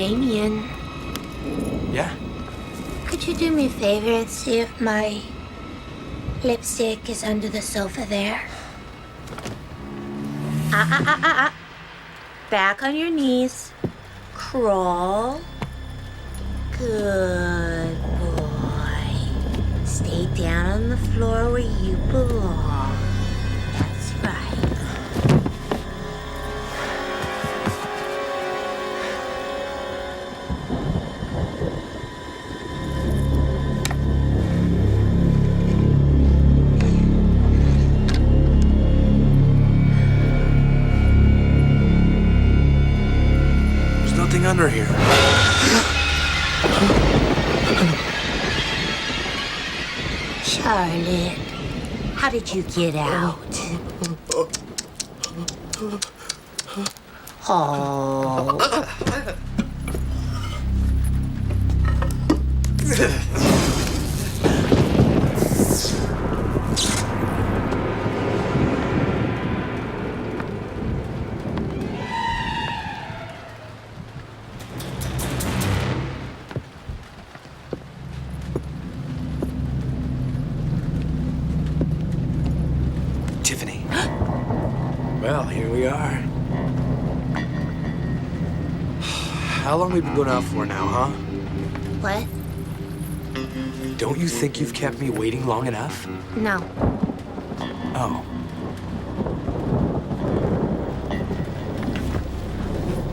Damien. Yeah? Could you do me a favor and see if my lipstick is under the sofa there? Back on your knees. Crawl. Good boy. Stay down on the floor where you belong. That's right. There's nothing under here. Charlotte, how did you get out? Oh. Tiffany. Well, here we are. How long we been going out for now, huh? What? Don't you think you've kept me waiting long enough? No. Oh.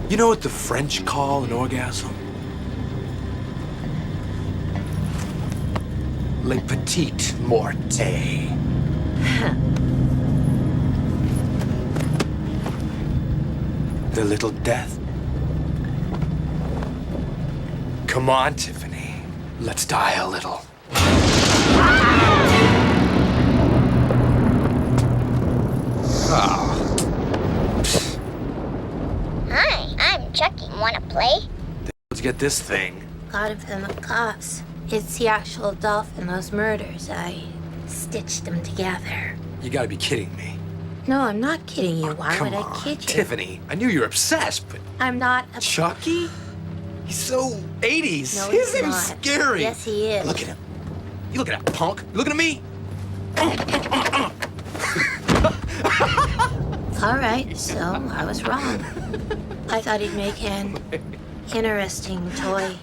You know what the French call an orgasm? Le petit morte. The little death. Come on, Tiffany. Let's die a little. Hi, I'm Chucky. Wanna play? Let's get this thing. Got it from the cops. It's the actual dolphin, those murders. I stitched them together. You gotta be kidding me. No, I'm not kidding you. Why Come would I on, kid you? Tiffany. I knew you were obsessed, but I'm not a... Chucky? He's so 80s. No, He's he's even not. scary. Yes, he is. Look at him. You look at that punk. You looking at me? All right, so I was wrong. I thought he'd make an interesting toy.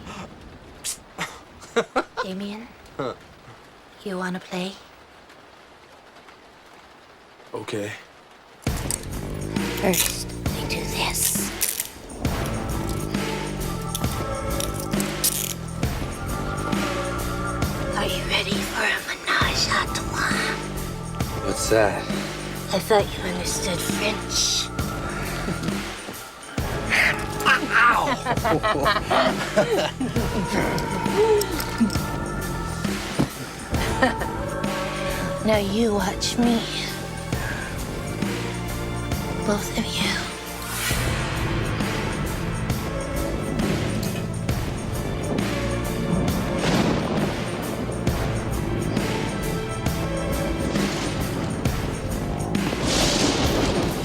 Damien, you want to play? Okay. First, we do this. Are you ready for a menage a trois? What's that? I thought you understood French. Now you watch me. Both of you.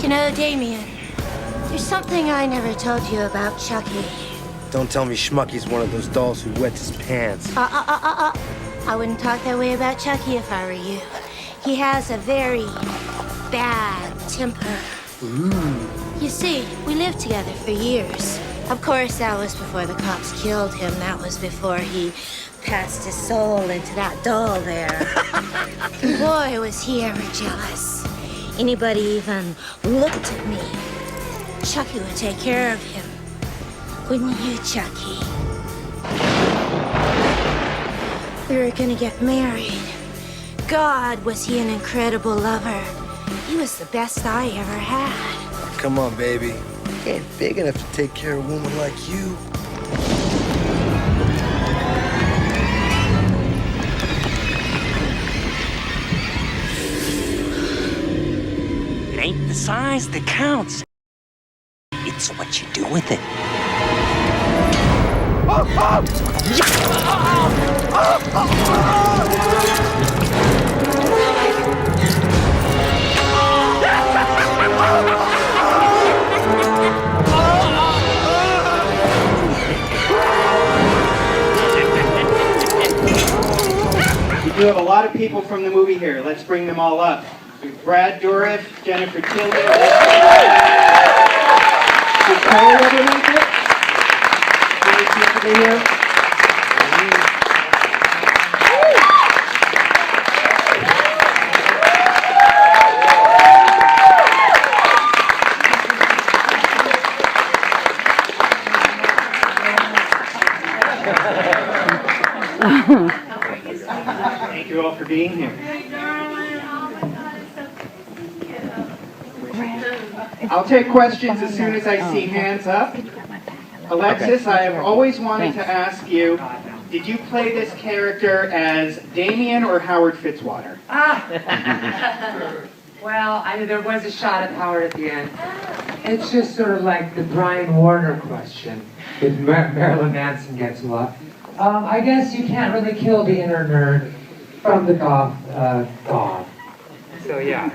You know, Damien, there's something I never told you about Chucky. Don't tell me Schmucky's one of those dolls who wets his pants. I wouldn't talk that way about Chucky if I were you. He has a very bad temper. Ooh. You see, we lived together for years. Of course, that was before the cops killed him. That was before he passed his soul into that doll there. Boy, was he ever jealous. Anybody even looked at me, Chucky would take care of him. Wouldn't you, Chucky? We were gonna get married. God, was he an incredible lover. He was the best I ever had. Come on, baby. He ain't big enough to take care of a woman like you. It ain't the size that counts. It's what you do with it. We have a lot of people from the movie here. Let's bring them all up. Brad Dourif, Jennifer Tilly. Is Cole ever make it? Here? Thank you all for being here. I'll take questions as soon as I see hands up. Alexis, I have always wanted to ask you, did you play this character as Damien or Howard Fitzwater? Well, there was a shot at Howard at the end. It's just sort of like the Brian Warner question. If Marilyn Manson gets love. I guess you can't really kill the inner nerd from the goth god. So yeah.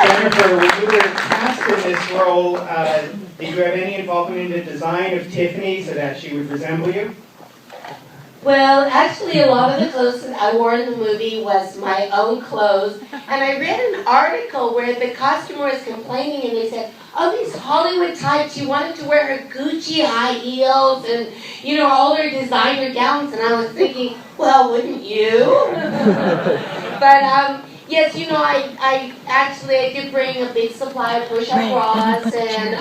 Jennifer, when you were cast in this role, did you have any involvement in the design of Tiffany so that she would resemble you? Well, actually, a lot of the clothes that I wore in the movie was my own clothes. And I read an article where the costumer was complaining and they said, oh, these Hollywood types, she wanted to wear her Gucci high heels and, you know, all her designer gowns. And I was thinking, well, wouldn't you? But, yes, you know, I did bring a big supply of push-up bras, and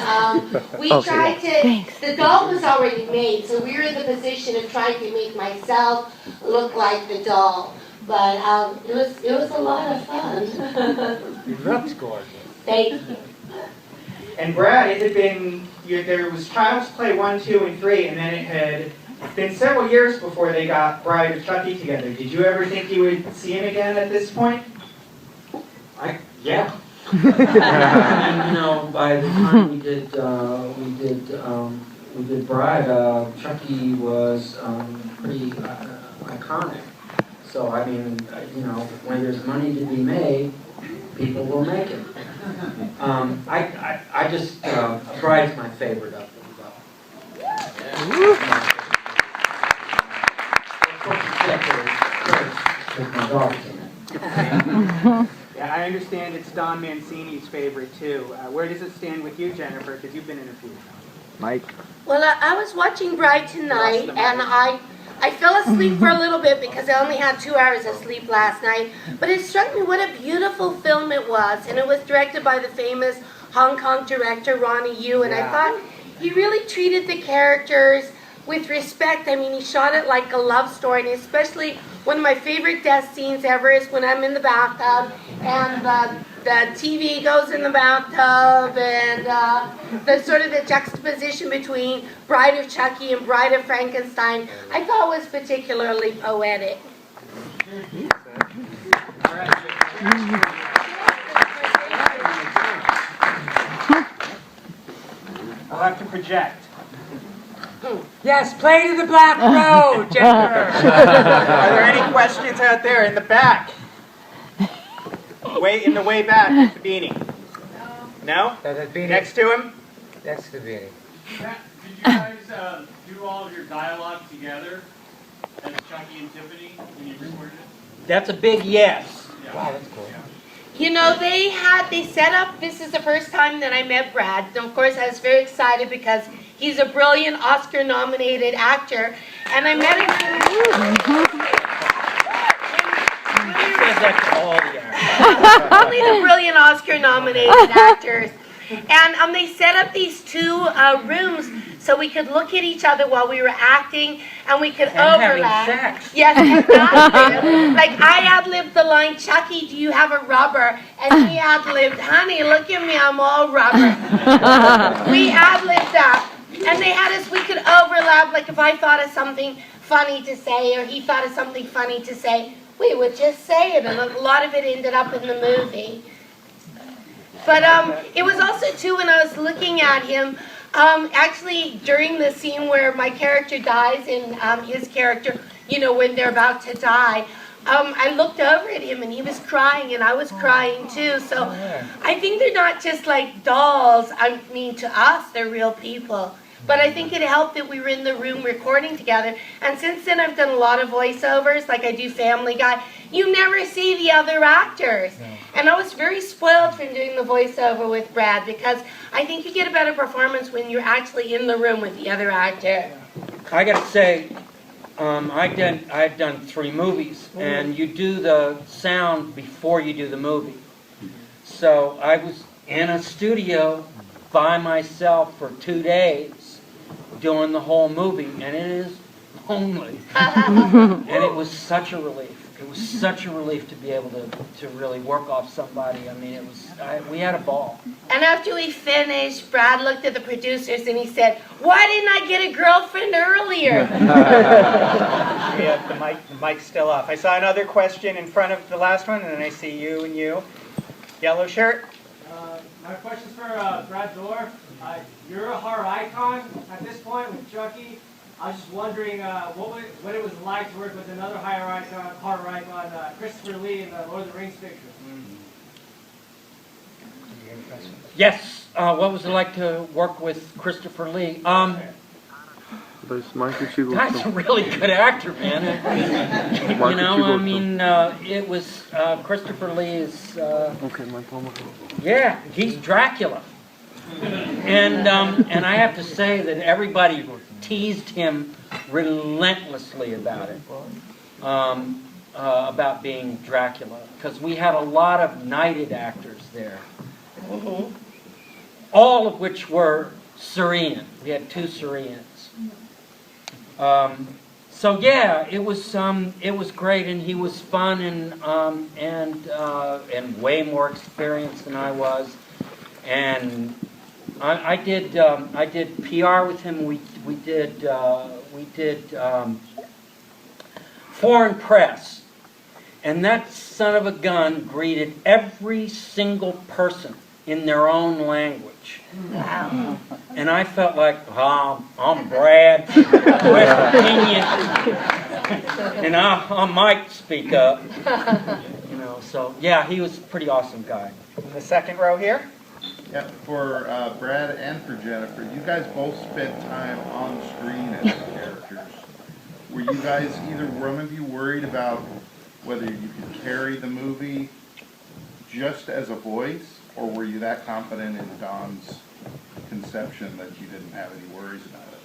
we tried to, the doll was already made, so we were in the position of trying to make myself look like the doll. But it was a lot of fun. You looked gorgeous. Thank you. And Brad, it had been, there was Child's Play 1, 2, and 3, and then it had been several years before they got Bride of Chucky together. Did you ever think you would see him again at this point? Yeah. And, you know, by the time we did Bride, Chucky was pretty iconic. So I mean, you know, when there's money to be made, people will make it. I just Bride's my favorite of them, though. With my daughters in it. Yeah, I understand it's Don Mancini's favorite too. Where does it stand with you, Jennifer? Because you've been in a few. Mike? Well, I was watching Bride tonight, and I fell asleep for a little bit because I only had 2 hours of sleep last night. But it struck me what a beautiful film it was, and it was directed by the famous Hong Kong director Ronnie Yu, and I thought he really treated the characters with respect. I mean, he shot it like a love story, and especially one of my favorite death scenes ever is when I'm in the bathtub and the TV goes in the bathtub, and the sort of the juxtaposition between Bride of Chucky and Bride of Frankenstein I thought was particularly poetic. All right. I'll have to project. Yes, play to the Black Road, Jennifer. Are there any questions out there in the back? In the way back with the beanie. No? Next to him? Next to the beanie. Did you guys do all of your dialogue together as Chucky and Tiffany when you recorded it? That's a big yes. Yeah. Wow, that's cool. Yeah. You know, they set up, this is the first time that I met Brad, and of course I was very excited because he's a brilliant Oscar-nominated actor, and I met him. Only the brilliant Oscar-nominated actors. And they set up these two rooms so we could look at each other while we were acting, and we could overlap. Having sex. Yes, exactly. Like I ad-libbed the line, "Chucky, do you have a rubber?" And he ad-libbed, "Honey, look at me, I'm all rubber." We ad-libbed that, and they had us. We could overlap. Like if I thought of something funny to say, or he thought of something funny to say, we would just say it, and a lot of it ended up in the movie. But it was also, too, when I was looking at him, actually during the scene where my character dies and his character, you know, when they're about to die, I looked over at him and he was crying and I was crying too. So I think they're not just like dolls. I mean, to us, they're real people. But I think it helped that we were in the room recording together. And since then, I've done a lot of voiceovers, like I do Family Guy. You never see the other actors. No. And I was very spoiled from doing the voiceover with Brad, because I think you get a better performance when you're actually in the room with the other actor. I gotta say, I've done 3 movies, and you do the sound before you do the movie. So I was in a studio by myself for 2 days doing the whole movie, and it is lonely. And it was such a relief. It was such a relief to be able to really work off somebody. I mean, we had a ball. And after we finished, Brad looked at the producers and he said, "Why didn't I get a girlfriend earlier?" Yeah, the mic's still off. I saw another question in front of the last one, and then I see you and you. Yellow shirt. My question's for Brad Dourif. You're a horror icon at this point with Chucky. I was just wondering what it was like to work with another horror icon, Christopher Lee in the Lord of the Rings picture. Yes, what was it like to work with Christopher Lee? Guy's a really good actor, man. You know, I mean, it was Christopher Lee is. Yeah, he's Dracula, and I have to say that everybody teased him relentlessly about it, about being Dracula, because we had a lot of knighted actors there, all of which were Syrian. We had 2 Syrians. So yeah, it was great, and he was fun and way more experienced than I was, and I did PR with him. We did foreign press, and that son of a gun greeted every single person in their own language. Wow. And I felt like, I'm Brad, West Virginia, and I might speak up. You know, so yeah, he was a pretty awesome guy. In the second row here. Yeah, for Brad and for Jennifer, you guys both spent time on screen as characters. Were you guys, either one of you, worried about whether you could carry the movie just as a voice, or were you that confident in Don's conception that you didn't have any worries about it?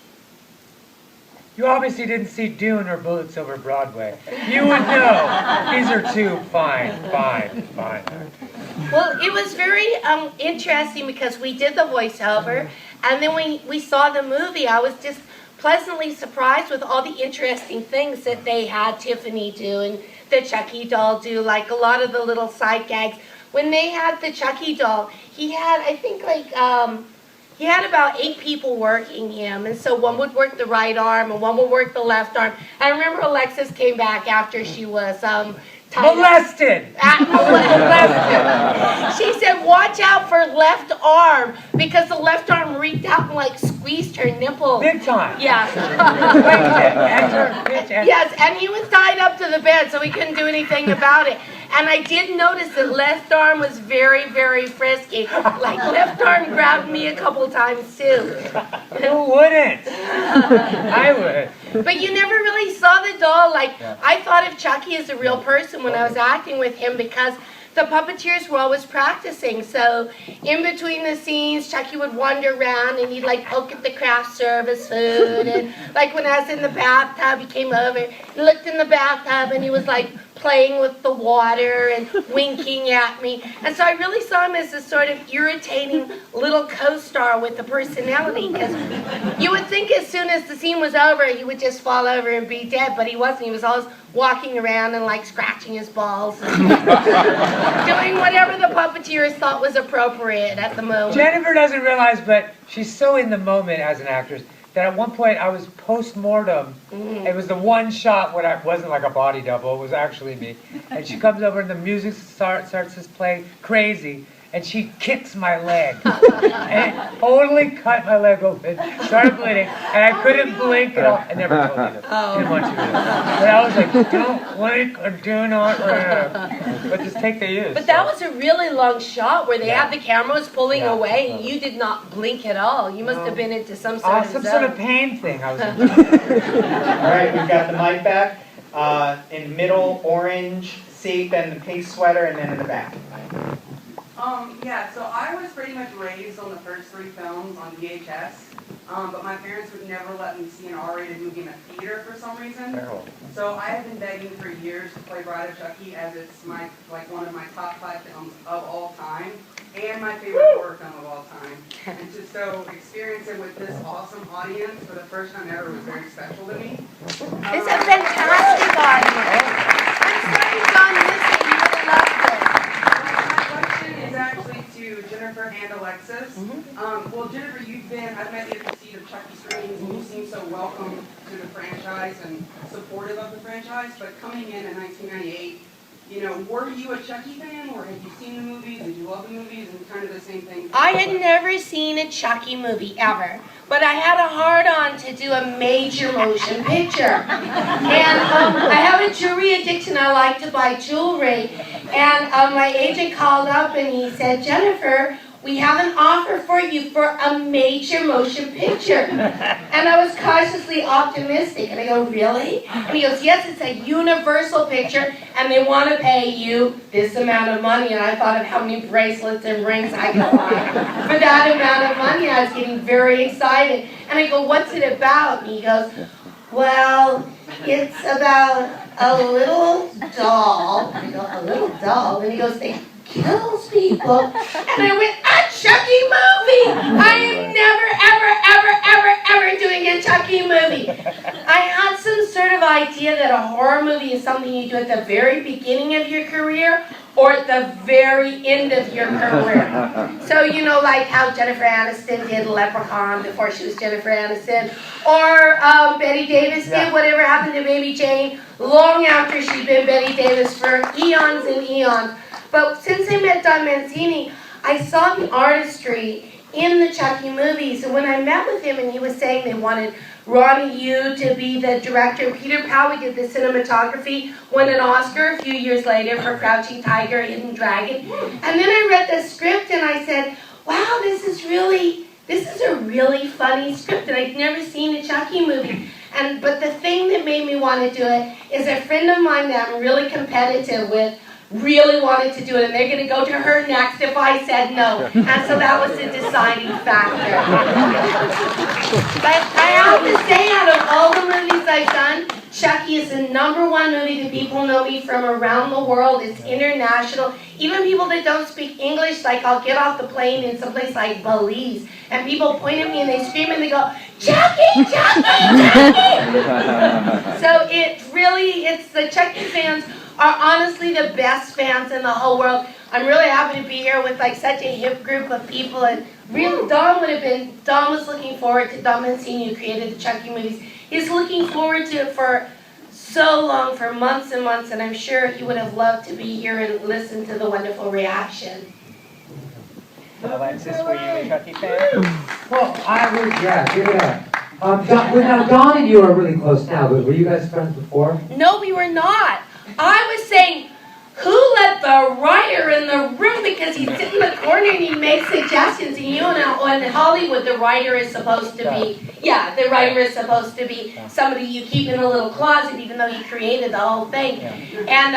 You obviously didn't see Dune or Bullets Over Broadway. You would know. These are 2 fine. Well, it was very interesting because we did the voiceover, and then when we saw the movie, I was just pleasantly surprised with all the interesting things that they had Tiffany do and the Chucky doll do, like a lot of the little side gags. When they had the Chucky doll, he had, I think, he had about 8 people working him, and so one would work the right arm and one would work the left arm. I remember Alexis came back after she was molested. She said, "Watch out for left arm," because the left arm reached out and squeezed her nipple. Big time. Yes. Yes, and he was tied up to the bed, so we couldn't do anything about it. And I did notice that left arm was very, very frisky. Left arm grabbed me a couple times too. Who wouldn't? I would. But you never really saw the doll. I thought of Chucky as a real person when I was acting with him, because the puppeteers were always practicing. So in between the scenes, Chucky would wander around and he'd poke at the craft service food. And when I was in the bathtub, he came over, he looked in the bathtub, and he was playing with the water and winking at me. And so I really saw him as a sort of irritating little co-star with a personality, because you would think as soon as the scene was over, he would just fall over and be dead, but he wasn't. He was always walking around and scratching his balls and doing whatever the puppeteers thought was appropriate at the moment. Jennifer doesn't realize, but she's so in the moment as an actress, that at one point I was post-mortem. It was the one shot when I wasn't a body double, it was actually me. And she comes over and the music starts to play crazy. and she kicks my leg. And it totally cut my leg open, started bleeding, and I couldn't blink at all. I never told you this. Didn't want you to know. But I was like, don't blink or do not rip. But just take the use. But that was a really long shot where they had the cameras pulling away and you did not blink at all. You must have been into some sort of sort of pain thing I was in. All right, we've got the mic back. In the middle, orange seat, then the pink sweater, and then in the back. Yeah, so I was pretty much raised on the first 3 films on VHS, but my parents would never let me see an R-rated movie in a theater for some reason. So I have been begging for years to play Bride of Chucky, as it's one of my top 5 films of all time, and my favorite horror film of all time. And so experience it with this awesome audience for the first time ever was very special to me. It's a fantastic audience. I'm sorry, John, listen, you would have loved it. My question is actually to Jennifer and Alexis. Well, Jennifer, I've met you at the seat of Chucky screenings, and you seem so welcome to the franchise and supportive of the franchise, but coming in 1998, were you a Chucky fan, or had you seen the movies? Did you love the movies? And kind of the same thing. I had never seen a Chucky movie ever, but I had a hard-on to do a major motion picture. And I have a jewelry addiction. I like to buy jewelry. And my agent called up and he said, Jennifer, we have an offer for you for a major motion picture. And I was cautiously optimistic. And I go, really? And he goes, yes, it's a Universal picture, and they want to pay you this amount of money. And I thought of how many bracelets and rings I could buy for that amount of money. I was getting very excited. And I go, what's it about? And he goes, well, it's about a little doll. I go, a little doll? And he goes, they kills people. And I went, a Chucky movie! I am never, ever doing a Chucky movie. I had some sort of idea that a horror movie is something you do at the very beginning of your career or at the very end of your career. So, like how Jennifer Aniston did Leprechaun before she was Jennifer Aniston, or Betty Davis did Whatever Happened to Baby Jane long after she'd been Betty Davis for eons and eons. But since I met Don Mancini, I saw the artistry in the Chucky movies. And when I met with him and he was saying they wanted Ronnie Yu to be the director, Peter Powell did the cinematography, won an Oscar a few years later for Crouching Tiger, Hidden Dragon. And then I read the script and I said, wow, this is a really funny script, and I'd never seen a Chucky movie. But the thing that made me want to do it is a friend of mine that I'm really competitive with really wanted to do it, and they're going to go to her next if I said no. And so that was the deciding factor. But I have to say, out of all the movies I've done, Chucky is the #1 movie that people know me from around the world. It's international. Even people that don't speak English, like I'll get off the plane in someplace like Belize, and people point at me and they scream and they go, Chucky, Chucky, Chucky! So it's the Chucky fans are honestly the best fans in the whole world. I'm really happy to be here with such a hip group of people, and really Don was looking forward to, Don Mancini, who created the Chucky movies. He's looking forward to it for so long, for months and months, and I'm sure he would have loved to be here and listen to the wonderful reaction. Alexis, were you a Chucky fan? Well, I was, give it up. Now, Don and you are really close now, but were you guys friends before? No, we were not. I was saying, who let the writer in the room? Because he's sitting in the corner and he makes suggestions. And in Hollywood, the writer is supposed to be, the writer is supposed to be somebody you keep in a little closet, even though you created the whole thing. And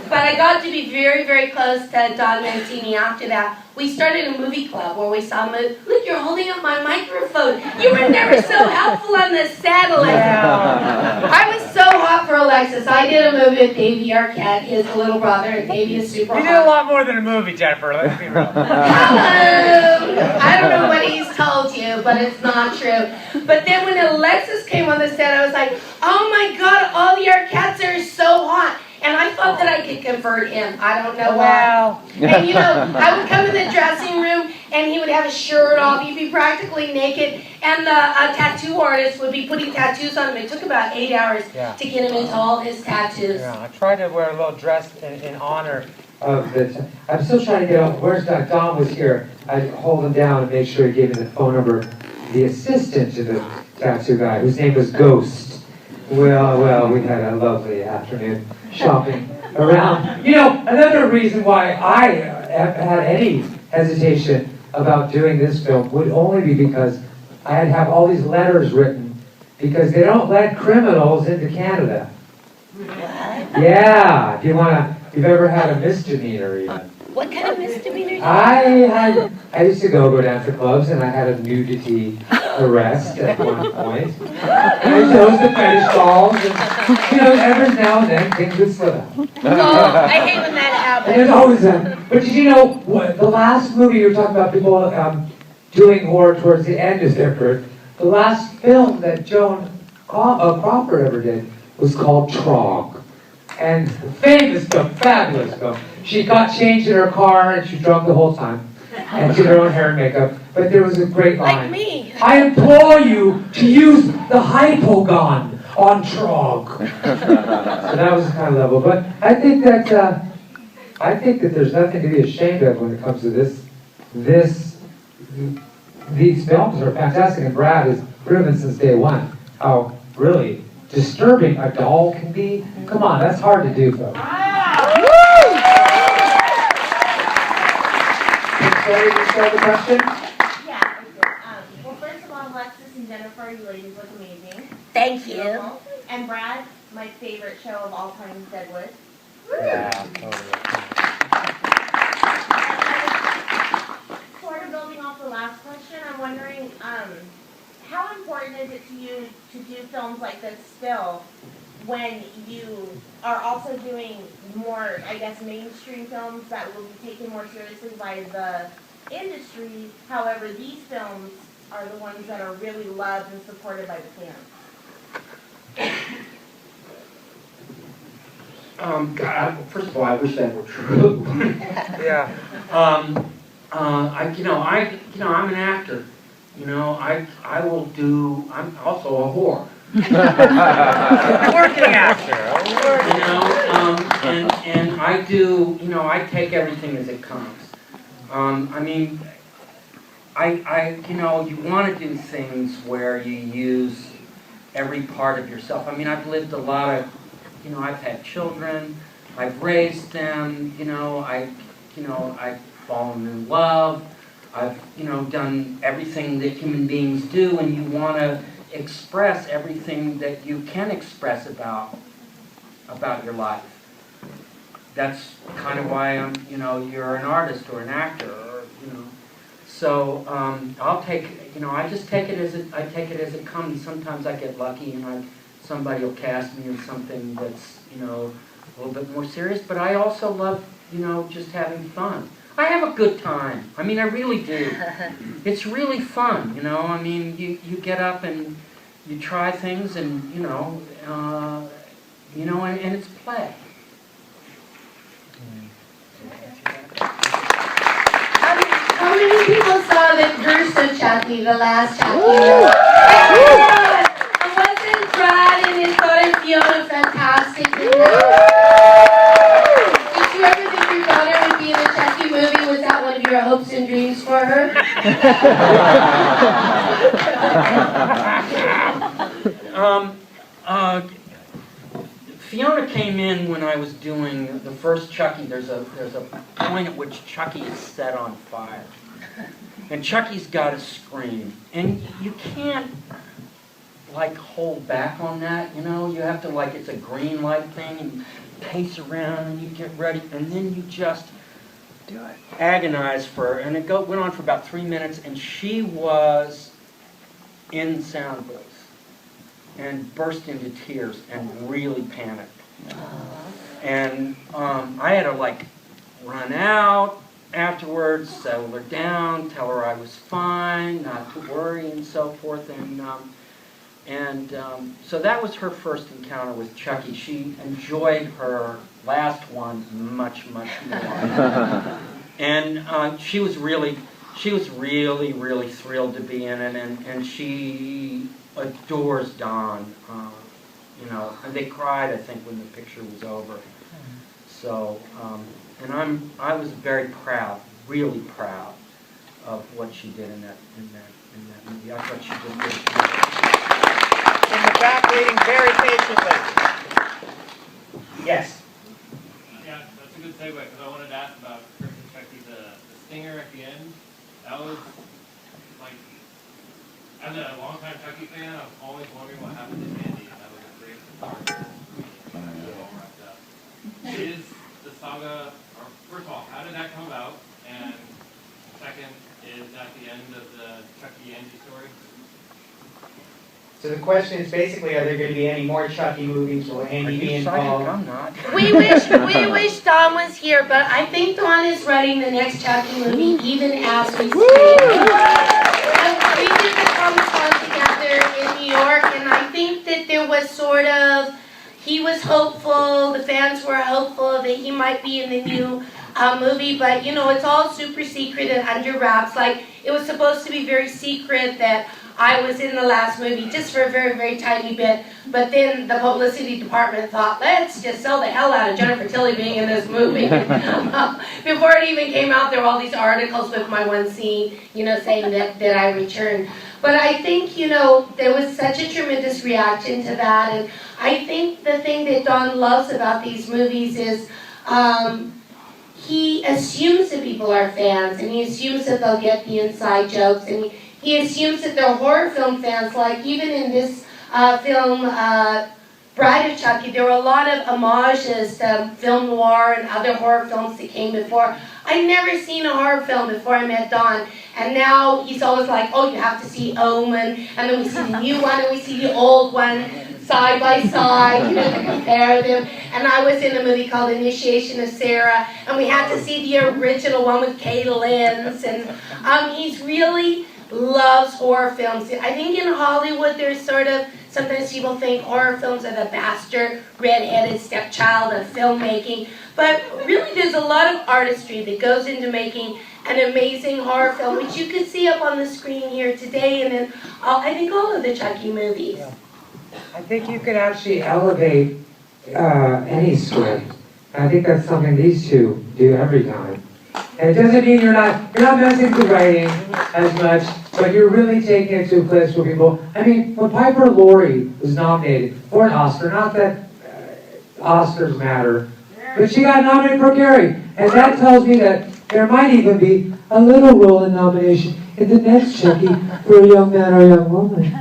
but I got to be very, very close to Don Mancini after that. We started a movie club where we saw movies. Look, you're holding up my microphone. You were never so helpful on the set, Alexis. I was so hot for Alexis. I did a movie with Davey Arquette, his little brother, and Davey is super hot. You did a lot more than a movie, Jennifer. Let's be real. Hello! I don't know what he's told you, but it's not true. But then when Alexis came on the set, I was like, oh my God, all the Arquettes are so hot. And I thought that I could convert him. I don't know why. And I would come in the dressing room and he would have his shirt off. He'd be practically naked. And the tattoo artist would be putting tattoos on him. It took about 8 hours to get him into all his tattoos. Yeah, I tried to wear a little dress in honor I'm still trying to get off. Where's Don was here. I'd hold him down and make sure he gave me the phone number. The assistant to the tattoo guy, whose name was Ghost. Well, we had a lovely afternoon shopping around. You know, another reason why I have had any hesitation about doing this film would only be because I had to have all these letters written because they don't let criminals into Canada. Yeah, if you've ever had a misdemeanor even. What kind of misdemeanor? I used to go down to clubs and I had a nudity arrest at one point. And I chose the fetish dolls and, you know, every now and then things would slip out. Oh, I hate when that happens. And there's always that. But did you know, what, the last movie you were talking about people doing horror towards the end of their career, the last film that Joan Crawford ever did was called Trog. And famous film, fabulous film. She got changed in her car and she drunk the whole time. And did her own hair and makeup. But there was a great line. Like me. I implore you to use the hypogon on Trog. So that was the kind of level. But I think that there's nothing to be ashamed of when it comes to this. These films are fantastic, and Brad has proven since day one how really disturbing a doll can be. Come on, that's hard to do, folks. Ready to start the question? Yeah, I do. Well, first of all, Alexis and Jennifer, you ladies look amazing. Thank you. Beautiful. And Brad, my favorite show of all time is Deadwood. Yeah, totally. Sort of building off the last question, I'm wondering, how important is it to you to do films like this still when you are also doing more, I guess, mainstream films that will be taken more seriously by the industry? However, these films are the ones that are really loved and supported by the fans. God, first of all, I wish that were true. Yeah. I'm an actor. You know, I will do. I'm also a whore. Working actor. You know, and I do. You know, I take everything as it comes. I mean, you know, you want to do things where you use every part of yourself. I mean, I've lived a lot of. You know, I've had children. I've raised them. You know, I've fallen in love. I've, you know, done everything that human beings do, and you want to express everything that you can express about your life. That's kind of why you're an artist or an actor, or, you know. So I'll take, you know, I just take it as it comes. Sometimes I get lucky, and somebody will cast me in something that's, you know, a little bit more serious. But I also love, you know, just having fun. I have a good time. I mean, I really do. It's really fun, you know. I mean, you get up and you try things, and you know, and it's play. How many people saw the first of Chucky, the last Chucky? Wasn't Brad and his daughter Fiona fantastic in that? Did you ever think your daughter would be in the Chucky movie? Was that one of your hopes and dreams for her? Fiona came in when I was doing the first Chucky. There's a point at which Chucky is set on fire. And Chucky's got to scream. And you can't, like, hold back on that, you know? You have to, like, it's a green light thing, and you pace around, and you get ready, and then you just do it. Agonize for her. And it went on for about 3 minutes, and she was in the sound booth and burst into tears and really panicked. And I had to, like, run out afterwards, settle her down, tell her I was fine, not to worry, and so forth. And so that was her first encounter with Chucky. She enjoyed her last one much, much more. And she was really, really thrilled to be in it, and she adores Don. You know, and they cried, I think, when the picture was over. So, And I was very proud, really proud of what she did in that movie. I thought she just did it. In the back, waiting very patiently. Yes. Yeah, that's a good segue because I wanted to ask about Chris and Chucky, the stinger at the end. That was like, as a longtime Chucky fan, I was always wondering what happened to Andy. That was a great part. All wrapped up. Is the saga, or first of all, how did that come about? And second, is that the end of the Chucky Andy story? So the question is basically, are there going to be any more Chucky movies? Will Andy be involved? I'm not. We wish Dawn was here, but I think Dawn is writing the next Chucky movie even as we speak. We did the Comic-Con together in New York, and I think that there was sort of, he was hopeful, the fans were hopeful that he might be in the new movie, but you know, it's all super secret and under wraps. Like, it was supposed to be very secret that I was in the last movie just for a very, very tiny bit, but then the publicity department thought, let's just sell the hell out of Jennifer Tilly being in this movie. Before it even came out, there were all these articles with my one scene, you know, saying that I returned. But I think, you know, there was such a tremendous reaction to that, and I think the thing that Don loves about these movies is he assumes that people are fans, and he assumes that they'll get the inside jokes, and he assumes that they're horror film fans. Like, even in this film, Bride of Chucky, there were a lot of homages to film noir and other horror films that came before. I'd never seen a horror film before I met Don, and now he's always like, oh, you have to see Omen, and then we see the new one, and we see the old one, side by side, you know, to compare them. And I was in a movie called Initiation of Sarah, and we had to see the original one with Kay Lenz, and he's really loves horror films. I think in Hollywood there's sort of, sometimes people think horror films are the bastard, red-headed stepchild of filmmaking, but really there's a lot of artistry that goes into making an amazing horror film, which you can see up on the screen here today, and in I think all of the Chucky movies. I think you can actually elevate any script. I think that's something these two do every time. And it doesn't mean you're not messing with the writing as much, but you're really taking it to a place where people, I mean, when Piper Laurie was nominated for an Oscar, not that Oscars matter, but she got nominated for Carrie. And that tells me that there might even be a little role in nomination in the next Chucky for a young man or a young woman.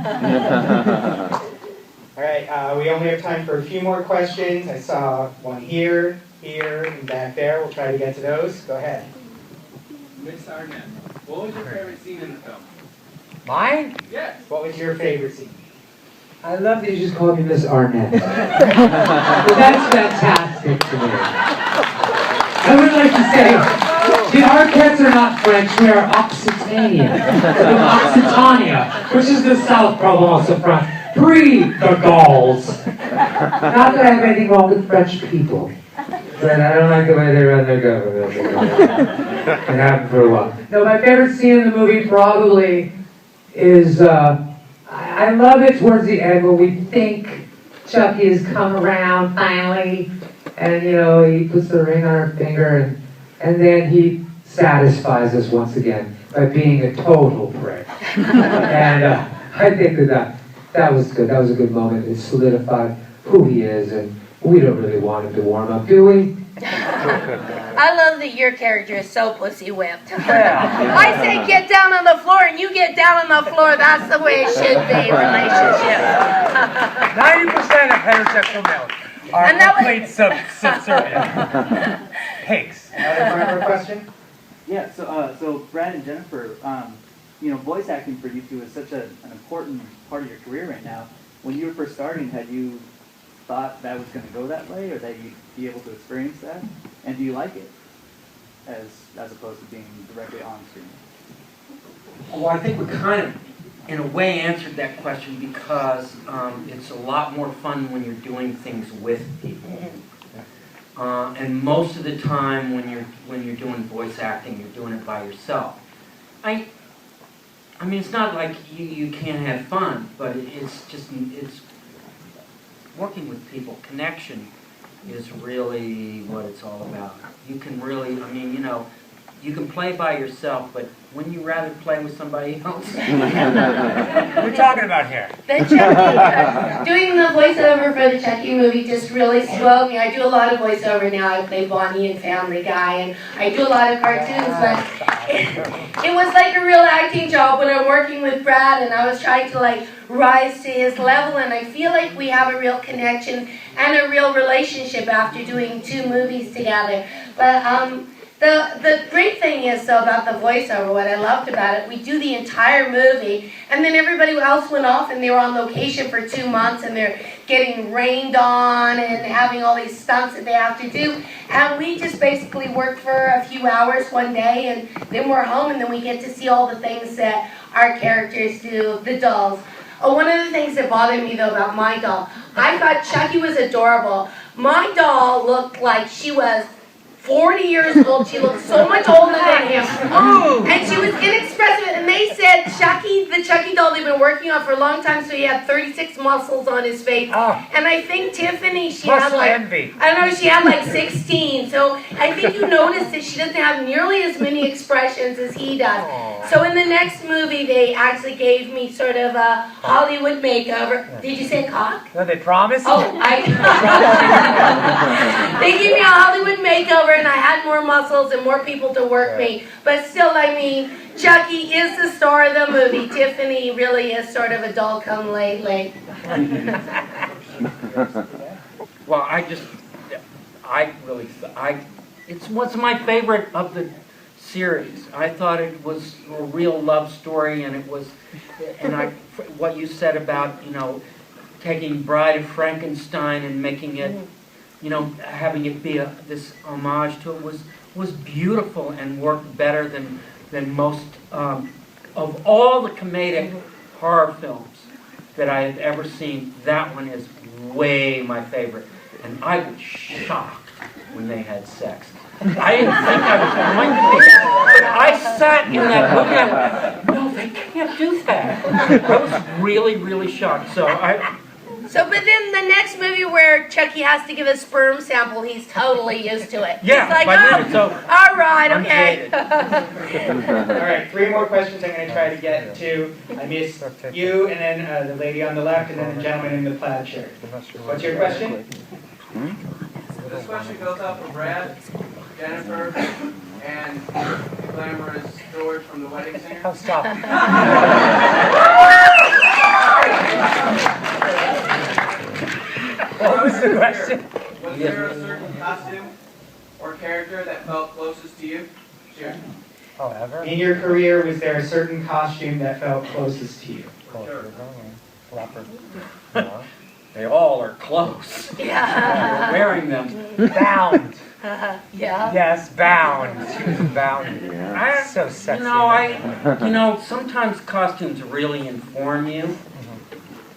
All right, we only have time for a few more questions. I saw one here, and back there. We'll try to get to those. Go ahead. Miss Arnett, what was your favorite scene in the film? Mine? Yes. What was your favorite scene? I love that you just called me Miss Arnett. That's fantastic to me. I would like to say, the Arquettes are not French, we are Occitania. From Occitania, which is the South Provence of France. Breathe the Gauls. Not that I have anything wrong with French people, but I don't like the way they run their government. It happened for a while. No, my favorite scene in the movie probably is, I love it towards the end when we think Chucky has come around finally, and you know, he puts the ring on her finger, and then he satisfies us once again by being a total prick. And I think that was good. That was a good moment. It solidified who he is, and we don't really want him to warm up, do we? I love that your character is so pussy whipped. I say get down on the floor and you get down on the floor. That's the way it should be, relationship. 90% of heterosexual males are complete subservient pigs. Another question? Yeah, so Brad and Jennifer, you know, voice acting for you two is such an important part of your career right now. When you were first starting, had you thought that was going to go that way, or that you'd be able to experience that? And do you like it, as opposed to being directly on screen? Well, I think we kind of, in a way, answered that question because it's a lot more fun when you're doing things with people. And most of the time, when you're doing voice acting, you're doing it by yourself. I mean, it's not like you can't have fun, but it's working with people, connection. is really what it's all about. You can really, I mean, you know, you can play by yourself, but wouldn't you rather play with somebody else? What are we talking about here? The Chucky, doing the voiceover for the Chucky movie just really swelled me. I do a lot of voiceover now. I play Bonnie in Family Guy, and I do a lot of cartoons, but it was like a real acting job when I'm working with Brad, and I was trying to like rise to his level, and I feel like we have a real connection and a real relationship after doing 2 movies together. But the great thing is, though, about the voiceover, what I loved about it, we do the entire movie, and then everybody else went off and they were on location for 2 months, and they're getting rained on and having all these stunts that they have to do, and we just basically worked for a few hours one day, and then we're home, and then we get to see all the things that our characters do, the dolls. Oh, one of the things that bothered me, though, about my doll, I thought Chucky was adorable. My doll looked like she was 40 years old. She looked so much older than him. And she was inexpressive. And they said Chucky, the Chucky doll they've been working on for a long time, so he had 36 muscles on his face. And I think Tiffany, she had like, envy. I don't know, she had like 16. So I think you noticed that she doesn't have nearly as many expressions as he does. So in the next movie, they actually gave me sort of a Hollywood makeover. Did you say cock? No, they promised? Oh, they gave me a Hollywood makeover, and I had more muscles and more people to work me. But still, I mean, Chucky is the star of the movie. Tiffany really is sort of a doll come lately. Well, it's what's my favorite of the series. I thought it was a real love story, and it was, what you said about, you know, taking Bride of Frankenstein and making it, you know, having it be this homage to it was beautiful and worked better than most of all the comedic horror films that I have ever seen. That one is way my favorite, and I was shocked when they had sex. I didn't think I was going to be, but I sat in that movie and I went, no, they can't do that. I was really, really shocked. But then the next movie where Chucky has to give a sperm sample, he's totally used to it. Yeah, he's like, by then it's over. All right, okay. All right, 3 more questions I'm going to try to get to. I missed you, and then the lady on the left, and then the gentleman in the plaid shirt. What's your question? This question goes out for Brad, Jennifer, and the glamorous George from The Wedding Singer. Oh, stop. What was the question? Was there a certain costume or character that felt closest to you? Sure. Oh, ever? In your career, was there a certain costume that felt closest to you? Flapper. They all are close. Yeah. You're wearing them. Bound. Yeah. Yes, bound. She was bound. Yeah. So sexy. You know, sometimes costumes really inform you.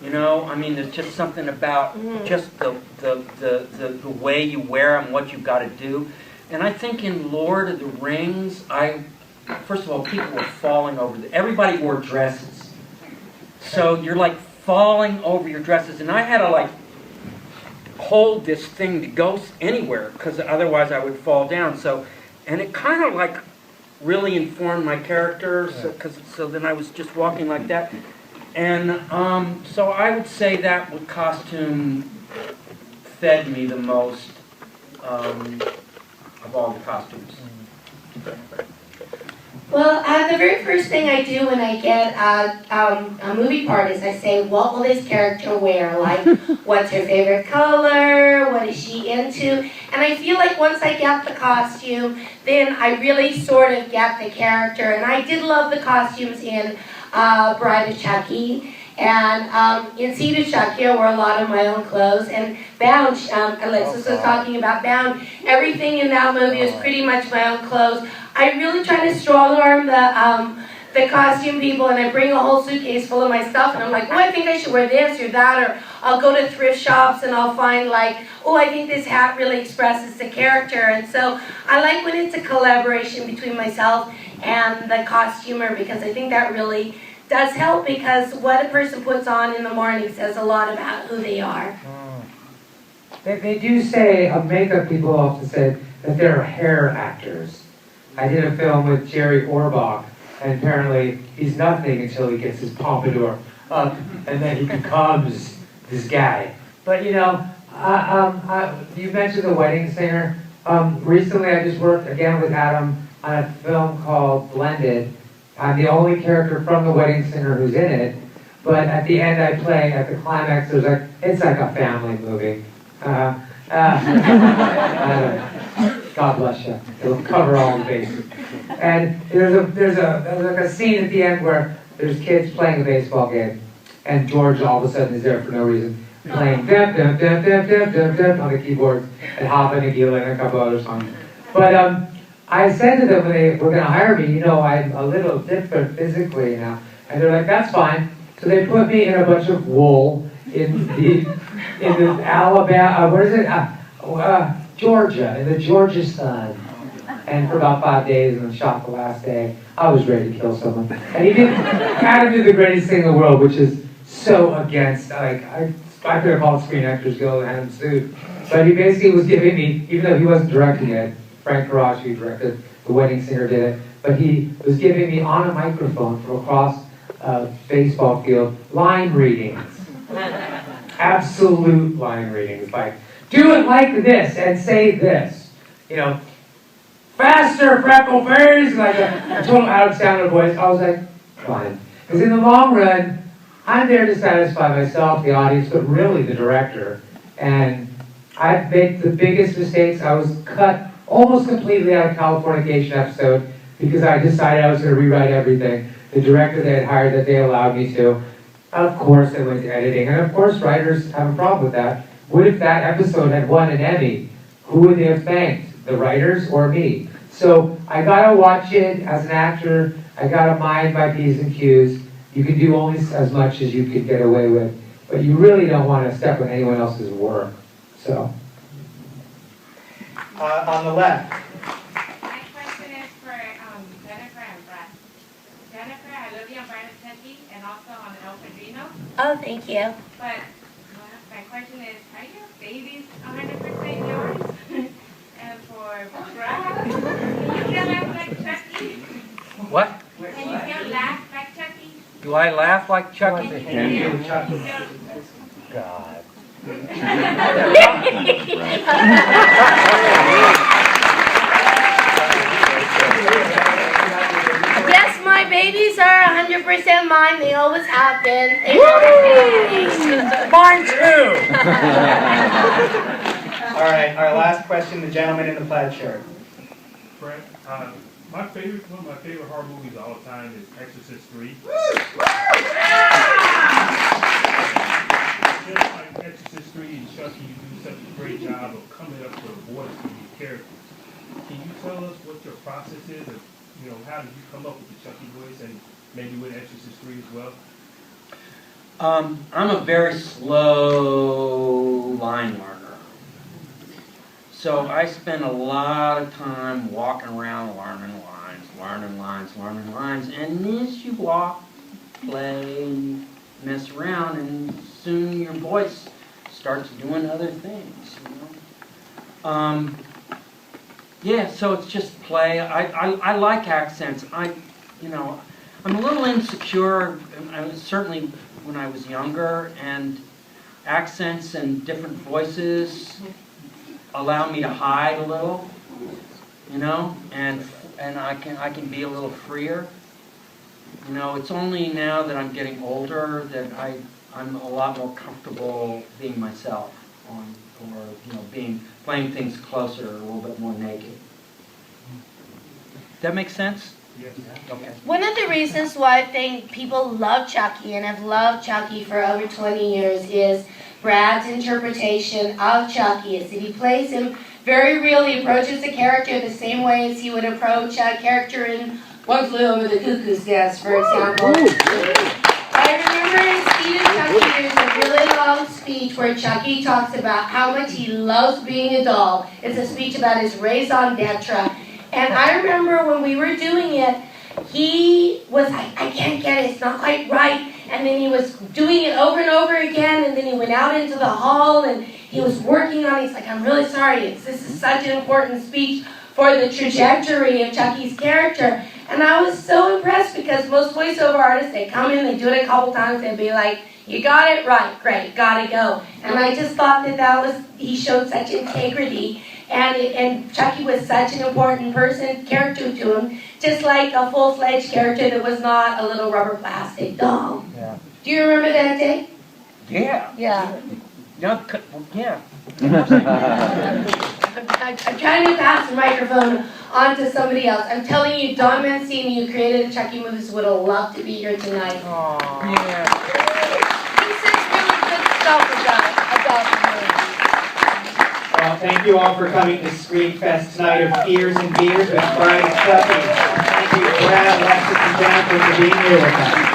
You know, I mean, there's just something about just the way you wear them, what you've got to do. And I think in Lord of the Rings, first of all, people were falling over. Everybody wore dresses. So you're like falling over your dresses. And I had to like hold this thing to go anywhere, because otherwise I would fall down. So, and it kind of like really informed my character. So then I was just walking like that. And so I would say that costume fed me the most of all the costumes. Well, the very first thing I do when I get a movie part is I say, what will this character wear? Like, what's her favorite color? What is she into? And I feel like once I get the costume, then I really sort of get the character. And I did love the costumes in Bride of Chucky. And in Seed of Chucky, I wore a lot of my own clothes. And Bound, Alexis was talking about Bound. Everything in that movie is pretty much my own clothes. I really try to strong-arm the costume people, and I bring a whole suitcase full of my stuff, and I'm like, oh, I think I should wear this or that, or I'll go to thrift shops and I'll find like, oh, I think this hat really expresses the character. And so I like when it's a collaboration between myself and the costumer, because I think that really does help, because what a person puts on in the morning says a lot about who they are. They do say, makeup people often say that they're hair actors. I did a film with Jerry Orbach, and apparently he's nothing until he gets his pompadour up, and then he becomes this guy. But you know, you mentioned The Wedding Singer. Recently I just worked again with Adam on a film called Blended. I'm the only character from The Wedding Singer who's in it, but at the end I play, at the climax, it's like a family movie. God bless you. It'll cover all the bases. And there's like a scene at the end where there's kids playing a baseball game, and George all of a sudden is there for no reason, playing dum dum dum dum dum dum dum on the keyboards, and Hoppa Nagila and a couple other songs. But I said to them when they were going to hire me, you know, I'm a little different physically now, and they're like, that's fine. So they put me in a bunch of wool in the Alabama, what is it? Georgia, in the Georgia sun. And for about 5 days, and then shot the last day, I was ready to kill someone. And he Adam did the greatest thing in the world, which is so against, like, I could have called Screen Actors Guild and had him sued. But he basically was giving me, even though he wasn't directing it, Frank Garage, who directed The Wedding Singer, did it, but he was giving me on a microphone from across a baseball field line readings. Absolute line readings, like, do it like this and say this, you know, faster, Freckleface, like a total out-of-sounder voice. I was like, fine. Because in the long run, I'm there to satisfy myself, the audience, but really the director. And I've made the biggest mistakes. I was cut almost completely out of Californication episode because I decided I was going to rewrite everything. The director they had hired that they allowed me to. Of course, I went to editing. And of course, writers have a problem with that. What if that episode had won an Emmy? Who would they have thanked? The writers or me? So I gotta watch it as an actor. I gotta mind my P's and Q's. You can do only as much as you can get away with, but you really don't want to step on anyone else's work. So. On the left. My question is for Jennifer and Brad. Jennifer, I love you on Brad and Chucky and also on El Padrino. Oh, thank you. But my question is, are your babies 100% yours? And for Brad, can you laugh like Chucky? What? Can you laugh like Chucky? Do I laugh like Chucky? God. Yes, my babies are 100% mine. They always have been. Mine too. All right, our last question, the gentleman in the plaid shirt. Brett, one of my favorite horror movies of all time is Exorcist 3. Just like Exorcist 3 and Chucky, you do such a great job of coming up with voice for these characters. Can you tell us what your process is, or how did you come up with the Chucky voice, and maybe with Exorcist 3 as well? I'm a very slow line learner. So I spend a lot of time walking around learning lines, and as you walk, play, mess around, and soon your voice starts doing other things, Yeah, so it's just play. I like accents. I'm a little insecure, certainly when I was younger, and accents and different voices allow me to hide a little, and I can be a little freer. It's only now that I'm getting older that I'm a lot more comfortable being myself, or playing things closer, a little bit more naked. That make sense? Yes. Okay. One of the reasons why I think people love Chucky and have loved Chucky for over 20 years is Brad's interpretation of Chucky is that he plays him very real. He approaches the character the same way as he would approach a character in One Flew Over the Cuckoo's Nest, for example. I remember in Speed of Chucky, there's a really long speech where Chucky talks about how much he loves being a doll. It's a speech about his raison d'etre. And I remember when we were doing it, he was like, I can't get it, it's not quite right. And then he was doing it over and over again, and then he went out into the hall, and he was working on it. He's like, I'm really sorry, this is such an important speech for the trajectory of Chucky's character. And I was so impressed because most voiceover artists, they come in, they do it a couple times, they'd be like, you got it right, great, gotta go. And I just thought he showed such integrity, and Chucky was such an important character to him, just like a full-fledged character that was not a little rubber plastic doll. Yeah. Do you remember that day? Yeah. Yeah. No, yeah. I'm trying to pass the microphone on to somebody else. I'm telling you, Don Mancini, who created the Chucky movies, would have loved to be here tonight. Aww. Yeah. He says really good stuff about the movie. Well, thank you all for coming to Screamfest tonight of Ears and Beers with Brad and Chucky. Thank you, Brad, Alexis, and Jennifer for being here with us.